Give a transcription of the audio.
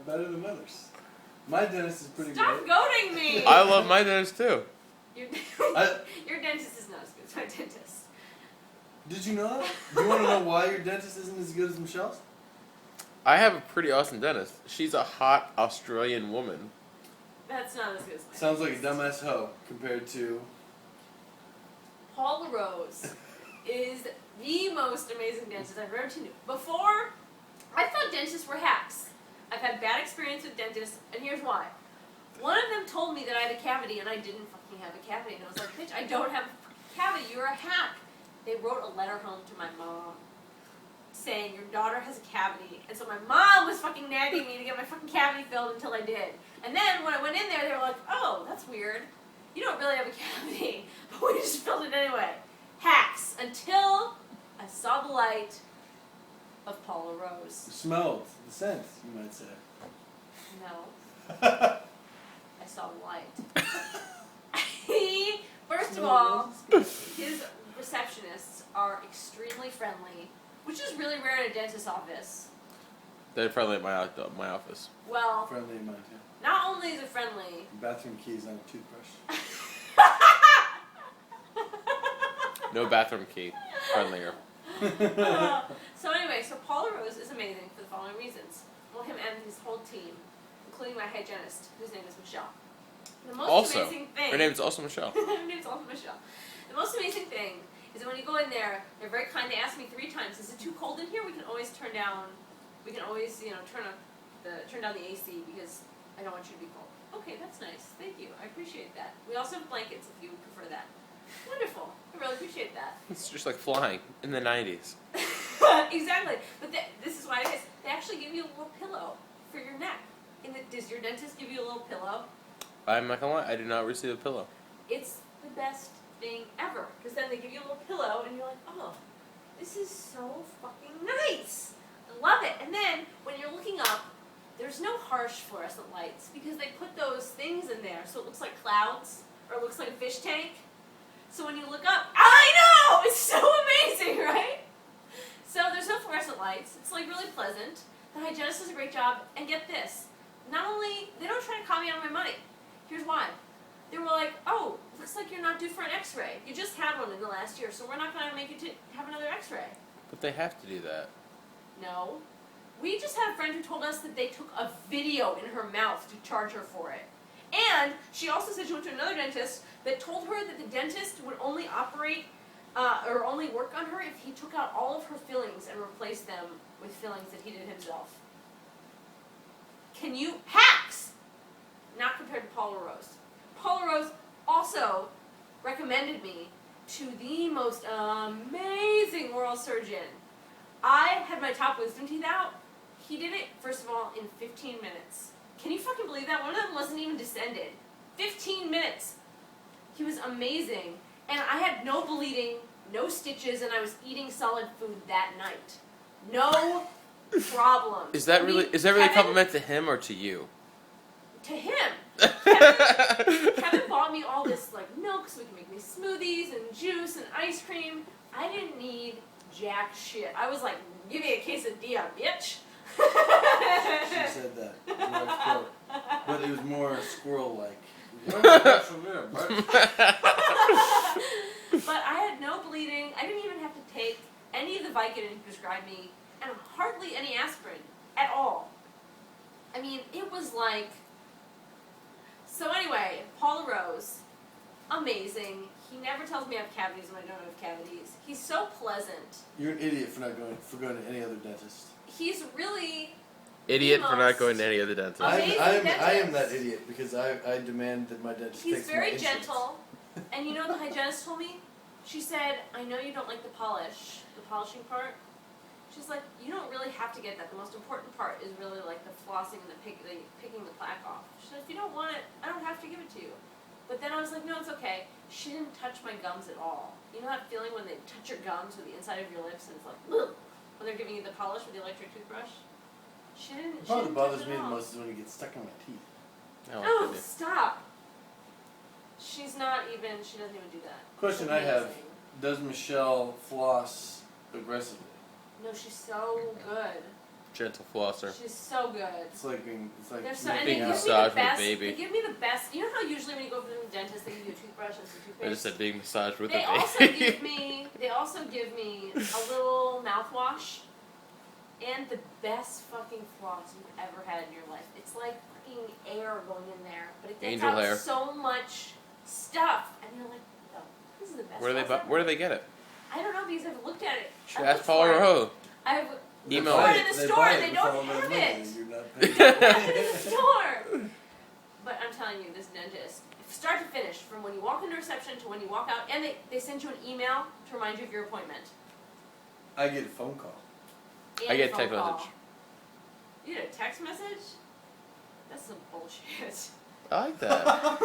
better than others. My dentist is pretty Stop good. goading me! I love my dentist too. Your dentist is not as good as my dentist. Did you know that? Do you want to know why your dentist isn't as good as Michelle's? I have a pretty awesome dentist. She's a hot Australian woman. That's not as good as my Sounds like a dentist. dumbass hoe compared to... Paul LaRose is the most amazing dentist I've ever seen. Before, I thought dentists were hacks. I've had bad experience with dentists, and here's why. One of them told me that I had a cavity, and I didn't fucking have a cavity. And I was like, bitch, I don't have a cavity. You're a hack. They wrote a letter home to my mom saying, your daughter has a cavity. And so my mom was fucking nagging me to get my fucking cavity filled until I did. And then when I went in there, they were like, oh, that's weird. You don't really have a cavity. But we just filled it anyway. Hacks. Until I saw the light of Paula Rose. Smelled the scent, you might say. No. I saw the light. First of all, his receptionists are extremely friendly, which is really rare in a dentist's office. They're friendly at my office. Well, Friendly in mine too. not only is it friendly. Bathroom keys on a toothbrush. No bathroom key. Friendlier. So anyway, so Paula Rose is amazing for the following reasons. Well, him and his whole team, including my hygienist, whose name is Michelle. The most amazing thing... Her name's also Michelle. Her name's also Michelle. The most amazing thing is that when you go in there, they're very kind. They ask me 3 times, is it too cold in here? We can always turn down, turn down the AC because I don't want you to be cold. Okay, that's nice. Thank you. I appreciate that. We also have blankets if you would prefer that. Wonderful. I really appreciate that. It's just like flying in the 90s. Exactly. But this is why it is. They actually give you a little pillow for your neck. Does your dentist give you a little pillow? I'm not gonna lie, I did not receive a pillow. It's the best thing ever. Because then they give you a little pillow and you're like, oh, this is so fucking nice. I love it. And then when you're looking up, there's no harsh fluorescent lights because they put those things in there so it looks like clouds or it looks like a fish tank. So when you look up, I know! It's so amazing, right? So there's no fluorescent lights. It's like really pleasant. The hygienist does a great job. And get this, not only, they don't try to call me out of my money. Here's why. They were like, oh, looks like you're not due for an x-ray. You just had one in the last year, so we're not going to make you have another x-ray. But they have to do that. No. We just had a friend who told us that they took a video in her mouth to charge her for it. And she also said she went to another dentist that told her that the dentist would only operate or only work on her if he took out all of her fillings and replaced them with fillings that he did himself. Can you... Hacks! Not compared to Paula Rose. Paula Rose also recommended me to the most amazing oral surgeon. I had my top wisdom teeth out. He did it, first of all, in 15 minutes. Can you fucking believe that? One of them wasn't even descended. 15 minutes. He was amazing. And I had no bleeding, no stitches, and I was eating solid food that night. No problem. Is that really a compliment to him or to you? To him. Kevin bought me all this like milk so we can make me smoothies and juice and ice cream. I didn't need jack shit. I was like, give me a quesadilla, bitch. She said that. Direct quote. But it was more squirrel-like. But I had no bleeding. I didn't even have to take any of the Vicodin he prescribed me, and hardly any aspirin at all. I mean, it was like... So anyway, Paula Rose, amazing. He never tells me I have cavities when I don't have cavities. He's so pleasant. You're an idiot for going to any other dentist. He's really... Idiot for not going to any other dentist. I am that idiot because I demand that my dentist He's takes my very insurance. gentle. And you know what the hygienist told me? She said, I know you don't like the polishing part. She's like, you don't really have to get that. The most important part is really like the flossing and the picking the plaque off. She said, if you don't want it, I don't have to give it to you. But then I was like, no, it's okay. She didn't touch my gums at all. You know that feeling when they touch your gums with the inside of your lips and it's like, ugh, when they're giving you the polish with the electric toothbrush? She didn't. What She bothers touch me it the at all. most is when it gets stuck in my teeth. Oh, stop. She doesn't even do that. Question I have, does Michelle floss aggressively? No, she's so good. gentle flosser. She's so good. It's like being. It's like They're so, and big they give me massage the with a best. baby. They give me the best. You know how usually when you go to the dentist, they give you a toothbrush and some toothpaste. I just said big massage with They a also baby. give me. They also give me a little mouthwash, and the best fucking floss you've ever had in your life. It's like fucking air going in there, but it gets Angel out hair. so much stuff, and you're like, no, this is the best. Where do floss ever. Where do they get it? I don't know because I've looked at it. Should I've ask looked Paul for it. Rojo. I've Email looked for it. it in the They store buy and it they with all don't their have money, it. and you're not They paying. don't have it in the store. But I'm telling you, this dentist, start to finish, from when you walk into reception to when you walk out, and they send you an email to remind you of your appointment. I get a phone call. And I get a a phone text call. message. You get a text message? That's some bullshit. I like that.